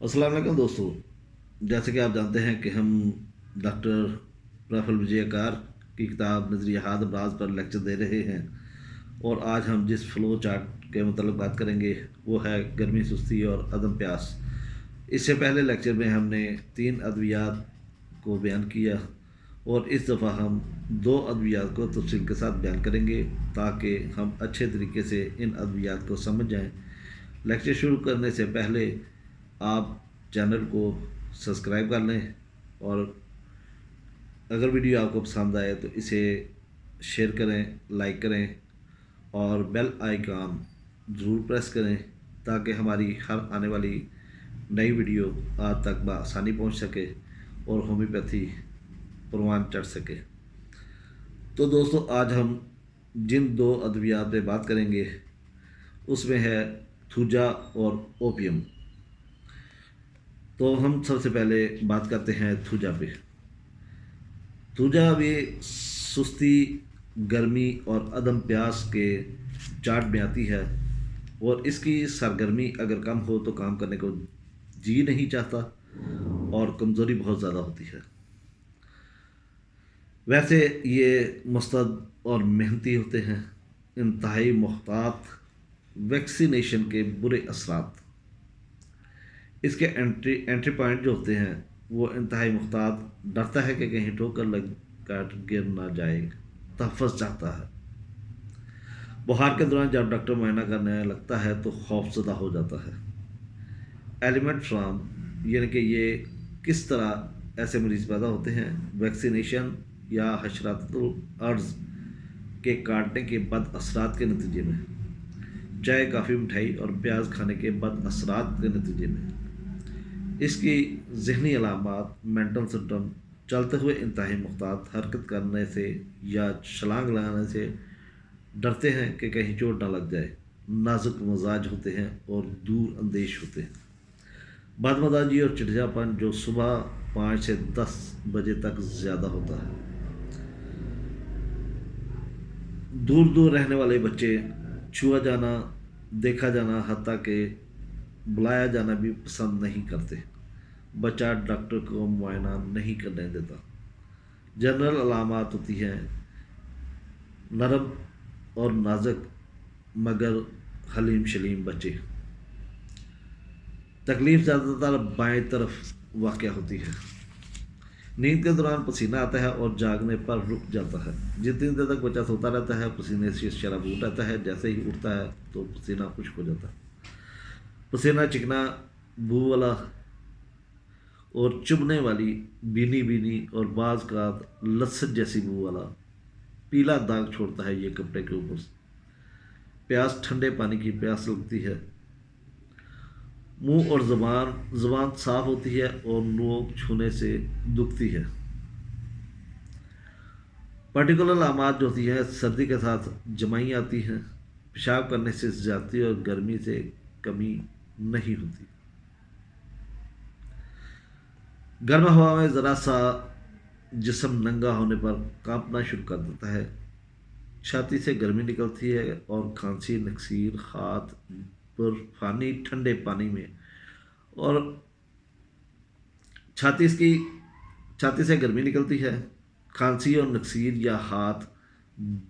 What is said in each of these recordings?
अस्सलाम वालेकुम दोस्तों। जैसे कि आप जानते हैं कि हम डॉक्टर प्रफुल्ल विजयकार की किताब नज़रियात अमराज पर लेक्चर दे रहे हैं, और आज हम जिस फ्लो चार्ट के मतलब बात करेंगे वो है गर्मी, सुस्ती और अदम प्यास। इससे पहले लेक्चर में हमने 3 अद्वियात को बयान किया, और इस दफ़ा हम 2 अद्वियात को तफसील के साथ बयान करेंगे ताकि हम अच्छे तरीके से इन अद्वियात को समझ जाएं। लेक्चर शुरू करने से पहले आप चैनल को सब्सक्राइब कर लें, और अगर वीडियो आपको पसंद आए तो इसे शेयर करें, लाइक करें और बेल आइकन ज़रूर प्रेस करें ताकि हमारी हर आने वाली नई वीडियो आप तक बआसानी पहुंच सके और होम्योपैथी परवान चढ़ सके। तो दोस्तों, आज हम जिन 2 अद्वियात पे बात करेंगे उसमें है थूजा और ओपियम। तो हम सबसे पहले बात करते हैं थूजा पे। थूजा भी सुस्ती, गर्मी और अदम प्यास के चार्ट में आती है, और इसकी सरगर्मी अगर कम हो तो काम करने को जी नहीं चाहता और कमज़ोरी बहुत ज़्यादा होती है। वैसे ये मुस्तैद और मेहनती होते हैं, इंतहाई मुहतात, वैक्सीनेशन के बुरे असरात। इसके एंट्री पॉइंट जो होते हैं वो इंतहाई मुहतात, डरता है कि कहीं ठोकर लग कर गिर ना जाए, तहफ़्फ़ुज़ चाहता है। बुखार के दौरान जब डॉक्टर मुआयना करने लगता है तो खौफज़दा हो जाता है। एलिमेंट फ्राम, यानी कि ये किस तरह ऐसे मरीज़ पैदा होते हैं, वैक्सीनेशन या हशरातुल अर्ज़ के काटने के बद असरात के नतीजे में, चाय, काफ़ी, मिठाई और प्याज खाने के बद असरात के नतीजे में। इसकी ज़हनी अलामात, मेंटल सिम्टम, चलते हुए इंतहाई मुहतात, हरकत करने से या छलांग लगाने से डरते हैं कि कहीं चोट ना लग जाए, नाजुक मिजाज होते हैं और दूर अंदेश होते हैं। बदमजाजी और चिड़चिड़ापन जो सुबह 5 से 10 बजे तक ज़्यादा होता है। दूर दूर रहने वाले बच्चे छुआ जाना, देखा जाना, हत्ता कि बुलाया जाना भी पसंद नहीं करते। बच्चा डॉक्टर को मुआयना नहीं करने देता। जनरल अलामात होती हैं नरम और नाजुक मगर हलीम शलीम बच्चे। तकलीफ़ ज़्यादातर बाएं तरफ वाक़या होती है। नींद के दौरान पसीना आता है और जागने पर रुक जाता है। जितनी देर तक बच्चा सोता रहता है पसीने से शराबूर रहता है, जैसे ही उठता है तो पसीना खुश्क हो जाता है। पसीना चिकना, बू वाला और चुभने वाली, बीनी बीनी और बाज का लसत जैसी बू वाला पीला दाग छोड़ता है ये कपड़े के ऊपर। प्यास, ठंडे पानी की प्यास लगती है। मुंह और ज़बान साफ होती है और नोक छूने से दुखती है। पर्टिकुलर अलामात जो होती है, सर्दी के साथ जमाई आती हैं, पेशाब करने से ज़्यादती और गर्मी से कमी नहीं होती। गर्म हवा में ज़रा सा जिस्म नंगा होने पर कांपना शुरू कर देता है। छाती से गर्मी निकलती है और खांसी, नक्सीर, हाथ बर्फानी ठंडे पानी में, और छाती से गर्मी निकलती है, खांसी और नक्सीर या हाथ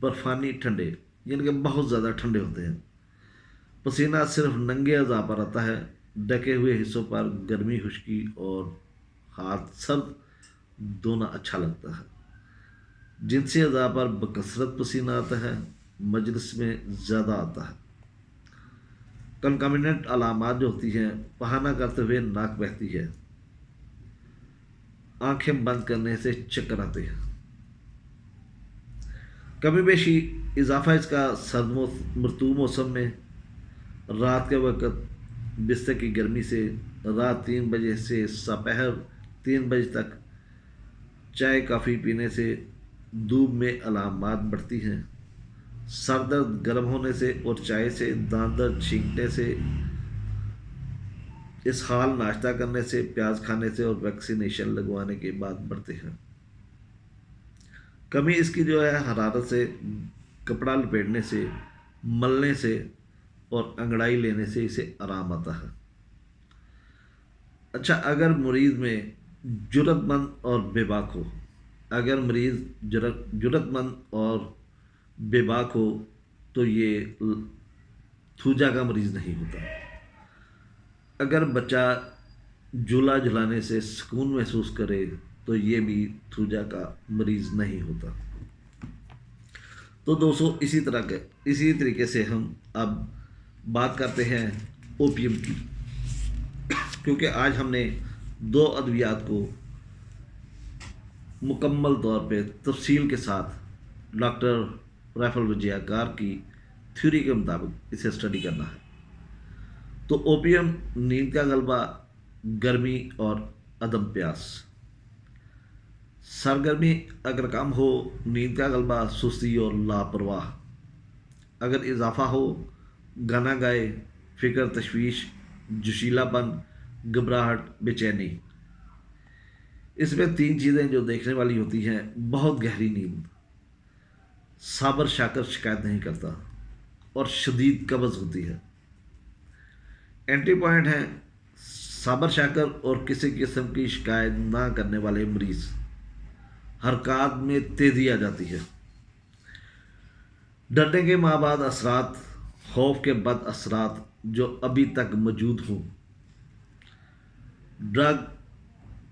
बर्फानी ठंडे, यानी कि बहुत ज़्यादा ठंडे होते हैं। पसीना सिर्फ नंगे अज़ा पर आता है, ढके हुए हिस्सों पर गर्मी, खुश्की और हाथ सर्द धोना अच्छा लगता है। जिनसी अज़ा पर बकसरत पसीना आता है, मजलिस में ज़्यादा आता है। कंकामिनेंट अलामात जो होती हैं, बहाना करते हुए नाक बहती है, आंखें बंद करने से चक्कर आते हैं। कमी बेशी इजाफा इसका सर्द मरतूब मौसम में, रात के वक्त बिस्तर की गर्मी से रात 3 बजे से दोपहर 3 बजे तक चाय, काफ़ी पीने से धूप में अलामात बढ़ती हैं। सर दर्द गर्म होने से और चाय से, दांत दर्द छींकने से, इसहाल नाश्ता करने से, प्याज खाने से और वैक्सीनेशन लगवाने के बाद बढ़ते हैं। कमी इसकी जो है हरारत से, कपड़ा लपेटने से, मलने से और अंगड़ाई लेने से इसे आराम आता है। اچھا، اگر مریض میں جرت مند اور بے باک ہو، اگر مریض جرت مند اور بے باک ہو تو یہ تھوجا کا مریض نہیں ہوتا۔ اگر بچہ جھولا جھلانے سے سکون محسوس کرے تو یہ بھی تھوجا کا مریض نہیں ہوتا۔ تو دوستو، اسی طریقے سے ہم اب بات کرتے ہیں اوپیم کی، کیونکہ آج ہم نے دو ادویات کو مکمل طور پہ تفصیل کے ساتھ ڈاکٹر رائفل وجیہ کار کی تھیوری کے مطابق اسے اسٹڈی کرنا ہے۔ تو اوپیم نیند کا غلبہ، گرمی اور عدم پیاس۔ سرگرمی اگر کم ہو، نیند کا غلبہ سستی اور لاپرواہ۔ اگر اضافہ ہو، گانا گائے، فکر، تشویش، جوشیلا پن، گھبراہٹ، بے چینی۔ اس میں تین چیزیں جو دیکھنے والی ہوتی ہیں: بہت گہری نیند، صابر شاکر شکایت نہیں کرتا، اور شدید قبض ہوتی ہے۔ اینٹری پوائنٹ ہیں: صابر شاکر اور کسی قسم کی شکایت نہ کرنے والے مریض، حرکات میں تیزی آ جاتی ہے، ڈرنے کے مابعد اثرات، خوف کے بعد اثرات جو ابھی تک موجود ہوں، ڈرگ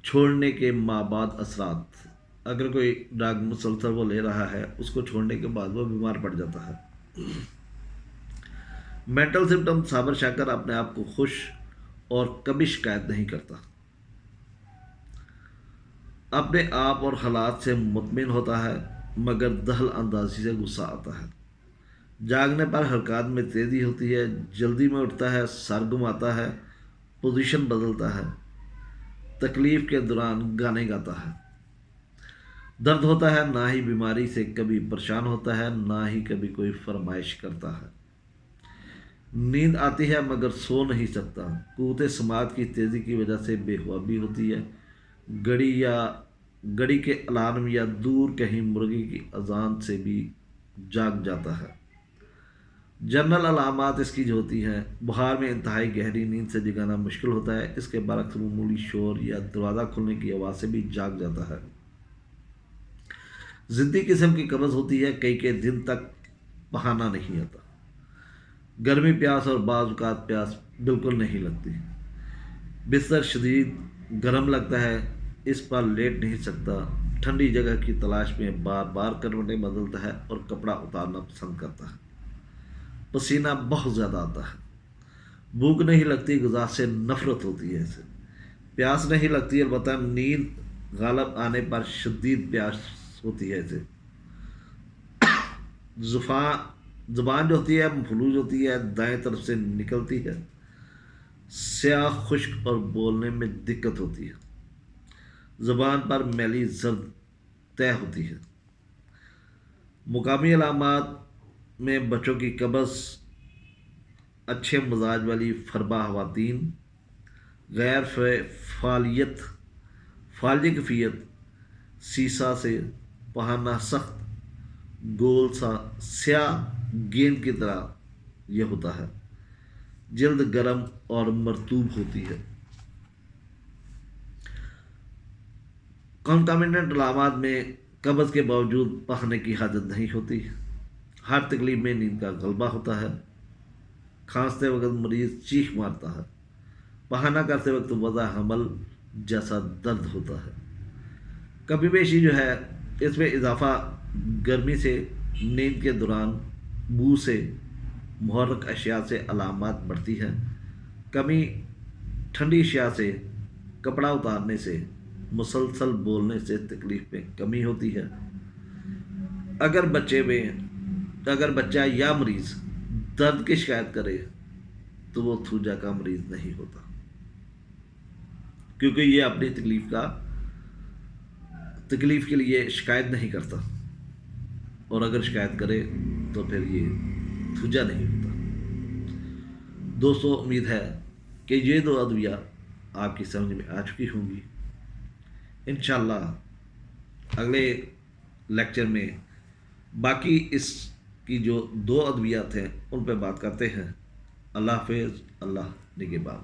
چھوڑنے کے مابعد اثرات۔ اگر کوئی ڈرگ مسلسل وہ لے رہا ہے، اس کو چھوڑنے کے بعد وہ بیمار پڑ جاتا ہے۔ مینٹل سمٹم: صابر شاکر اپنے آپ کو خوش اور کبھی شکایت نہیں کرتا، اپنے آپ اور حالات سے مطمئن ہوتا ہے، مگر دخل اندازی سے غصہ آتا ہے۔ جاگنے پر حرکات میں تیزی ہوتی ہے، جلدی میں اٹھتا ہے، سر گھماتا ہے، پوزیشن بدلتا ہے، تکلیف کے دوران گانے گاتا ہے۔ درد ہوتا ہے، نہ ہی بیماری سے کبھی پریشان ہوتا ہے، نہ ہی کبھی کوئی فرمائش کرتا ہے۔ نیند آتی ہے مگر سو نہیں سکتا، قوت سماعت کی تیزی کی وجہ سے بے خوابی ہوتی ہے، گھڑی کے الارم یا دور کہیں مرغی کی اذان سے بھی جاگ جاتا ہے۔ جنرل علامات اس کی جو ہوتی ہیں: بخار میں انتہائی گہری نیند سے جگانا مشکل ہوتا ہے، اس کے برعکس معمولی شور یا دروازہ کھلنے کی آواز سے بھی جاگ جاتا ہے۔ ضدی قسم کی قبض ہوتی ہے، کئی دن تک بہانا نہیں آتا۔ گرمی، پیاس اور بعض اوقات پیاس بالکل نہیں لگتی۔ بستر شدید گرم لگتا ہے، اس پر لیٹ نہیں سکتا، ٹھنڈی جگہ کی تلاش میں بار بار کروٹیں بدلتا ہے اور کپڑا اتارنا پسند کرتا ہے۔ پسینہ بہت زیادہ آتا ہے، بھوک نہیں لگتی، غذا سے نفرت ہوتی ہے اسے، پیاس نہیں لگتی، البتہ نیند غالب آنے پر شدید پیاس ہوتی ہے اسے۔ زبان جو ہوتی ہے مفلوج ہوتی ہے، دائیں طرف سے نکلتی ہے، سیاہ، خشک اور بولنے میں دقت ہوتی ہے، زبان پر میلی زرد طے ہوتی ہے۔ مقامی علامات میں بچوں کی قبض، اچھے مزاج والی فربا خواتین، غیر فالجی کیفیت، سیسا سے پہننا سخت، گول سا سیاہ گیند کی طرح یہ ہوتا ہے، جلد گرم اور مرطوب ہوتی ہے۔ کنٹامیننٹ علامات میں قبض کے باوجود پہننے کی حاجت نہیں ہوتی، ہر تکلیف میں نیند کا غلبہ ہوتا ہے، کھانستے وقت مریض چیخ مارتا ہے، پہانا کرتے وقت وضع حمل جیسا درد ہوتا ہے۔ کبھی بیشی جو ہے اس میں اضافہ گرمی سے، نیند کے دوران بو سے، محرک اشیاء سے علامات بڑھتی ہیں، کمی ٹھنڈی اشیاء سے، کپڑا اتارنے سے، مسلسل بولنے سے تکلیف میں کمی ہوتی ہے۔ اگر بچہ یا مریض درد کی شکایت کرے تو وہ تھوجا کا مریض نہیں ہوتا، کیونکہ یہ اپنی تکلیف کے لیے شکایت نہیں کرتا، اور اگر شکایت کرے تو پھر یہ تھوجا نہیں ہوتا۔ دوستو، امید ہے کہ یہ دو ادویہ آپ کی سمجھ میں آ چکی ہوں گی۔ انشاءاللہ اگلے لیکچر میں باقی اس کی جو دو ادویات ہیں ان پہ بات کرتے ہیں۔ اللہ حافظ، اللہ نگہبان۔